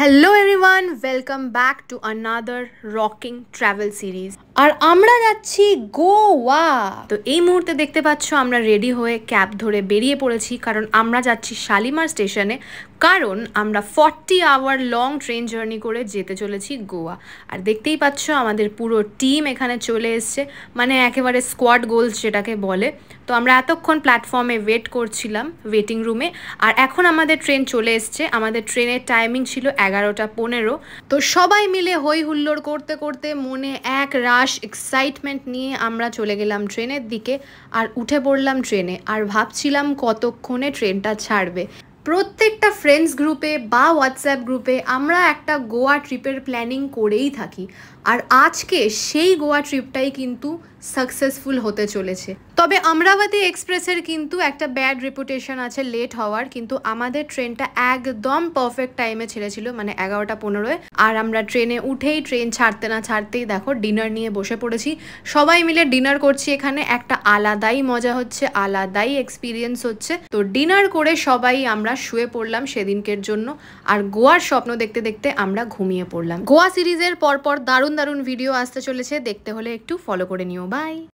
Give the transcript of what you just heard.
Hello everyone, welcome back to another rocking travel series. আর আমরা যাচ্ছি গোয়া। তো এই মুহূর্তে দেখতে পাচ্ছ আমরা রেডি হয়ে ক্যাব ধরে বেরিয়ে পড়েছি, কারণ আমরা যাচ্ছি শালিমার স্টেশনে, কারণ আমরা 40 আওয়ার লং ট্রেন জার্নি করে যেতে চলেছি গোয়া। আর দেখতেই পাচ্ছ আমাদের পুরো টিম এখানে চলে এসছে, মানে একেবারে স্কোয়াড গোলস যেটাকে বলে। তো আমরা এতক্ষণ প্ল্যাটফর্মে ওয়েট করছিলাম, ওয়েটিং রুমে। আর এখন আমাদের ট্রেন চলে এসছে। আমাদের ট্রেনের টাইমিং ছিল 11:15। তো সবাই মিলে হই হুল্লোড় করতে করতে মনে এক রাশ এক্সাইটমেন্ট নিয়ে আমরা চলে গেলাম ট্রেনের দিকে আর উঠে পড়লাম ট্রেনে। আর ভাবছিলাম কতক্ষণে ট্রেনটা ছাড়বে। প্রত্যেকটা ফ্রেন্ডস গ্রুপে বা হোয়াটসঅ্যাপ গ্রুপে আমরা একটা গোয়া ট্রিপের প্ল্যানিং করেই থাকি। আর আজকে সেই গোয়া ট্রিপটাই কিন্তু সাকসেসফুল হতে চলেছে। তবে আমরাবতী এক্সপ্রেসের কিন্তু একটা ব্যাড রেপুটেশন আছে লেট হওয়ার, কিন্তু আমাদের ট্রেনটা একদম পারফেক্ট টাইমে ছেড়েছিল, মানে 11:15। আর আমরা ট্রেনে উঠেই ট্রেন ছাড়তে না ছাড়তেই দেখো ডিনার নিয়ে বসে পড়েছি। সবাই মিলে ডিনার করছি এখানে, একটা আলাদাই মজা হচ্ছে, আলাদাই এক্সপিরিয়েন্স হচ্ছে। তো ডিনার করে সবাই আমরা শুয়ে পড়লাম সেদিনকের জন্য। আর গোয়ার স্বপ্ন দেখতে দেখতে আমরা ঘুমিয়ে পড়লাম। গোয়া সিরিজের পরপর দারুণ দারুণ ভিডিও আসতে চলেছে, দেখতে হলে একটু ফলো করে নিও। বাই।